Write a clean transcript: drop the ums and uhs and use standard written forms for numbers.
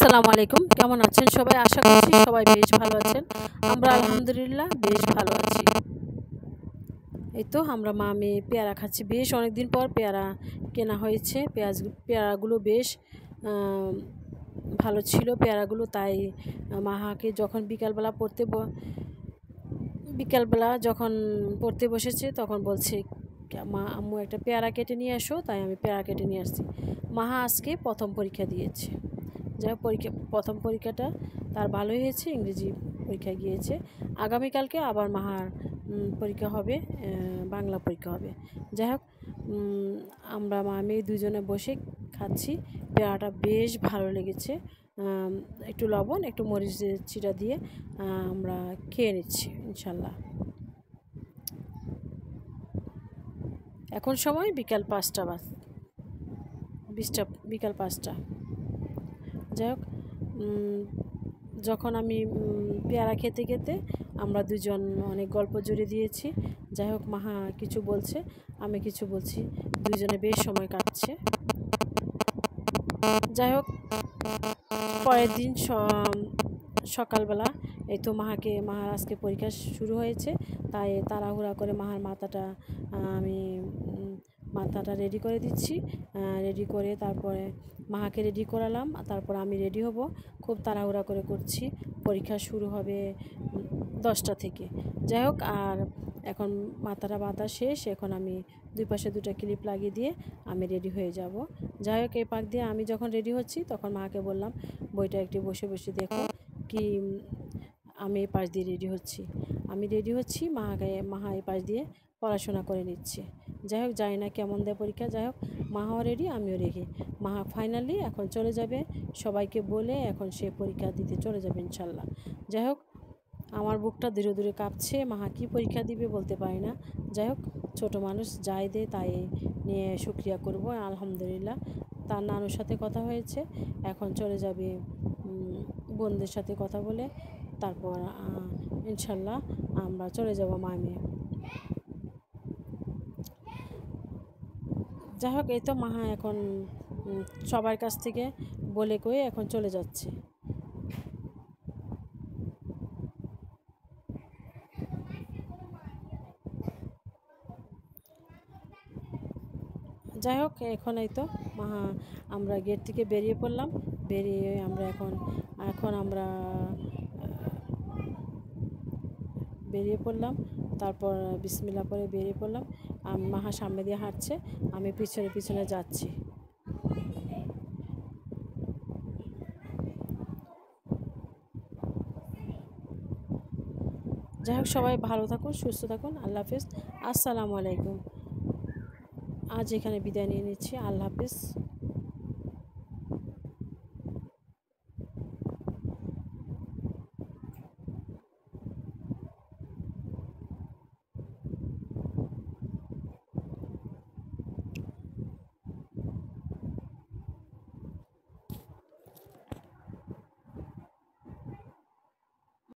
আসসালামু আলাইকুম। কেমন আছেন সবাই? আশা করছি সবাই বেশ ভালো আছেন। আমরা আলহামদুলিল্লাহ বেশ ভালো আছি। এই তো আমরা মা মেয়ে পেয়ারা খাচ্ছি। বেশ অনেকদিন পর পেয়ারা কেনা হয়েছে। পেয়ারাগুলো বেশ ভালো ছিল পেয়ারাগুলো, তাই মাহাকে যখন বিকালবেলা যখন পড়তে বসেছে তখন বলছে, মা আম্মু একটা পেয়ারা কেটে নিয়ে আসো। তাই আমি পেয়ারা কেটে নিয়ে আসছি। মাহা আজকে প্রথম পরীক্ষা দিয়েছে। যাই হোক, প্রথম পরীক্ষাটা তার ভালোই হয়েছে, ইংরেজি পরীক্ষায় গিয়েছে। আগামীকালকে আবার মাহার পরীক্ষা হবে, বাংলা পরীক্ষা হবে। যাই হোক, আমরা মা মেয়ে দুজনে বসে খাচ্ছি। পেয়ারাটা বেশ ভালো লেগেছে। একটু লবণ একটু মরিচের চিটা দিয়ে আমরা খেয়ে নিচ্ছি ইনশাল্লাহ। এখন সময় বিকাল 5টা বিকাল 5টা। যাই হোক, যখন আমি পেয়ারা খেতে খেতে আমরা দুজন অনেক গল্প জুড়ে দিয়েছি। যাই হোক, মাহা কিছু বলছে, আমি কিছু বলছি, দুজনে বেশ সময় কাটছে। যাই হোক, পরের দিন সকালবেলা এই তো মাহার আজকে পরীক্ষা শুরু হয়েছে, তাই তাড়াহুড়া করে মাহার মাথাটা রেডি করে দিচ্ছি। রেডি করে তারপরে মাহাকে রেডি করালাম, তারপর আমি রেডি হব। খুব তাড়াহুড়া করে করছি, পরীক্ষা শুরু হবে 10টা থেকে। যাই হোক, আর এখন মাথাটা বাঁধা শেষ। এখন আমি দুই পাশে 2টা ক্লিপ লাগিয়ে দিয়ে আমি রেডি হয়ে যাব। যাই হোক, এই পাক দিয়ে আমি যখন রেডি হচ্ছি তখন মাকে বললাম, বইটা একটু বসে বসে দেখো কি আমি এই পাশ দিয়ে রেডি হচ্ছি। মাহা এই পাশ দিয়ে পড়াশোনা করে নিচ্ছে। যাই হোক, জানি না কেমন দেয় পরীক্ষা। যাই হোক, মাহাও রেডি, আমিও রেডি। মাহা ফাইনালি এখন চলে যাবে, সবাইকে বলে এখন সে পরীক্ষা দিতে চলে যাবে ইনশাল্লাহ। যাই হোক, আমার বুকটা ধীরে ধীরে কাঁপছে। মাহা কী পরীক্ষা দিবে বলতে পারি না। যাই হোক, ছোটো মানুষ যাই দেয় তাই নিয়ে শুকরিয়া করব আলহামদুলিল্লাহ। তার নানুর সাথে কথা হয়েছে, এখন চলে যাবে বোনদের সাথে কথা বলে, তারপর ইনশাল্লাহ আমরা চলে যাব মা মেয়ে। যাই হোক, এই তো মাহা এখন সবার কাছ থেকে বলে কয়ে এখন চলে যাচ্ছে। যাই হোক, এখন এই তো আমরা গেট থেকে বেরিয়ে পড়লাম। বেরিয়ে আমরা বেরিয়ে পড়লাম। তারপর বিসমিল্লাহ পরে বেরিয়ে পড়লাম। মাহা সামনে দিয়ে হাঁটছে, আমি পিছনে পিছনে যাচ্ছি। যাই হোক, সবাই ভালো থাকুন, সুস্থ থাকুন। আল্লাহ হাফেজ, আসসালামু আলাইকুম। আজ এখানে বিদায় নিয়ে নিচ্ছি। আল্লাহ হাফেজ।